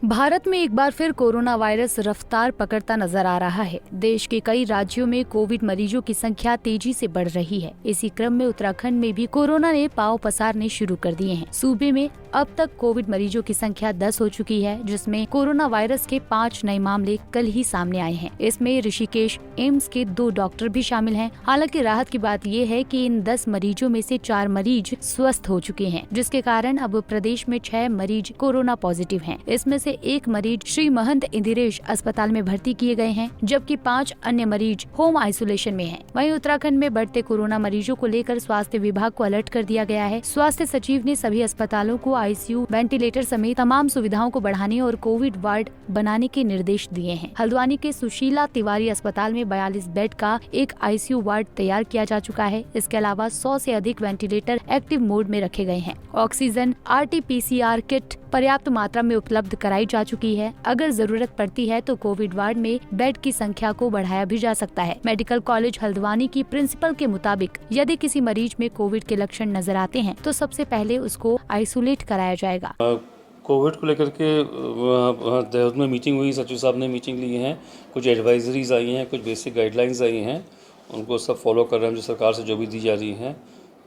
भारत में एक बार फिर कोरोना वायरस रफ्तार पकड़ता नजर आ रहा है। देश के कई राज्यों में कोविड मरीजों की संख्या तेजी से बढ़ रही है। इसी क्रम में उत्तराखंड में भी कोरोना ने पांव पसारने शुरू कर दिए हैं। सूबे में अब तक कोविड मरीजों की संख्या 10 हो चुकी है, जिसमें कोरोना वायरस के 5 नए मामले कल ही सामने आए हैं। इसमें ऋषिकेश एम्स के 2 डॉक्टर भी शामिल हैं। हालांकि राहत की बात ये है कि इन 10 मरीजों में से 4 मरीज स्वस्थ हो चुके हैं, जिसके कारण अब प्रदेश में 6 मरीज कोरोना पॉजिटिव हैं। इसमें से 1 मरीज श्री महंत इंदिरेश अस्पताल में भर्ती किए गए हैं, जबकि 5 अन्य मरीज होम आइसोलेशन में हैं। वहीं उत्तराखंड में बढ़ते कोरोना मरीजों को लेकर स्वास्थ्य विभाग को अलर्ट कर दिया गया है। स्वास्थ्य सचिव ने सभी अस्पतालों को आईसीयू, वेंटिलेटर समेत तमाम सुविधाओं को बढ़ाने और कोविड वार्ड बनाने के निर्देश दिए हैं। हल्द्वानी के सुशीला तिवारी अस्पताल में 42 बेड का एक आईसीयू वार्ड तैयार किया जा चुका है। इसके अलावा 100 से अधिक वेंटिलेटर एक्टिव मोड में रखे गए हैं। ऑक्सीजन, RT-PCR किट पर्याप्त मात्रा में उपलब्ध कराई जा चुकी है। अगर जरूरत पड़ती है तो कोविड वार्ड में बेड की संख्या को बढ़ाया भी जा सकता है। मेडिकल कॉलेज हल्द्वानी की प्रिंसिपल के मुताबिक यदि किसी मरीज में कोविड के लक्षण नजर आते हैं तो सबसे पहले उसको आइसोलेट कराया जाएगा। कोविड को लेकर के देहरादून में मीटिंग हुई, सचिव साहब ने मीटिंग ली है, कुछ एडवाइजरीज आई हैं, कुछ बेसिक गाइडलाइंस आई हैं, उनको सब फॉलो कर रहे हैं जो सरकार से जो भी दी जा रही हैं।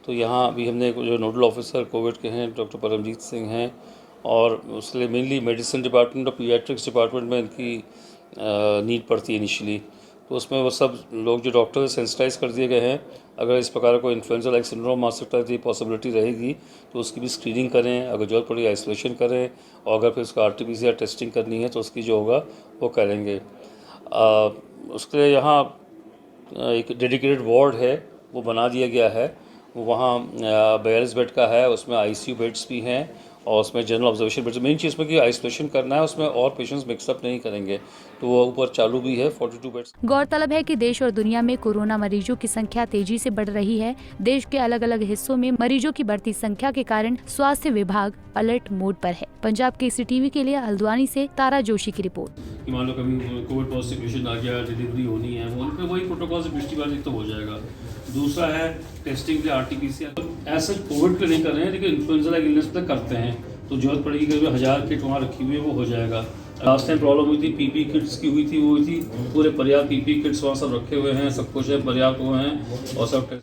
तो यहाँ अभी हमने जो नोडल ऑफिसर कोविड के हैं डॉक्टर परमजीत सिंह हैं, और उसके लिए मेनली मेडिसिन डिपार्टमेंट और पीडियाट्रिक्स डिपार्टमेंट में इनकी नीड पड़ती है इनिशियली। तो उसमें वो सब लोग जो डॉक्टर सेंसिटाइज कर दिए गए हैं। अगर इस प्रकार को इन्फ्लुएंजा लाइक सिंड्रोम आ सकता है तो ये पॉसिबिलिटी रहेगी, तो उसकी भी स्क्रीनिंग करें, अगर जरूरत पड़ी आइसोलेशन करें, और अगर फिर उसका RT-PCR टेस्टिंग करनी है तो उसकी जो होगा वो करेंगे। उसके लिए यहाँ एक डेडिकेटेड वार्ड है वो बना दिया गया है। वो वहाँ 42 बेड का है, उसमें ICU बेड्स भी हैं और उसमें जनरल ऑब्जर्वेशन बेड्स। मेन चीज़ में कि आइसोलेशन करना है, उसमें और पेशेंट्स मिक्सअप नहीं करेंगे, तो वो ऊपर चालू भी है 42 बेड्स। गौरतलब है कि देश और दुनिया में कोरोना मरीजों की संख्या तेजी से बढ़ रही है। देश के अलग अलग हिस्सों में मरीजों की बढ़ती संख्या के कारण स्वास्थ्य विभाग अलर्ट मोड पर है। पंजाब केसरी टीवी के लिए हल्द्वानी से तारा जोशी की रिपोर्ट। मान लो कभी कोविड पॉजिटिव पेशेंट आ गया, डिलीवरी होनी है, वो उनके वही प्रोटोकॉल से पिछली बार तो हो जाएगा। दूसरा है टेस्टिंग के RT-PCR। ऐसा कोविड के नहीं कर रहे हैं, लेकिन इन्फ्लुएंजा लाइक इलनेस तक करते हैं, तो जरूरत पड़ेगी करीब 1000 किट वहाँ रखी हुई है, वो हो जाएगा। लास्ट टाइम प्रॉब्लम हुई थी PP किट्स की, हुई थी, पूरे पर्याप्त PP किट्स वहाँ सब रखे हुए हैं, सब कुछ है, पर्याप्त हुए हैं और सब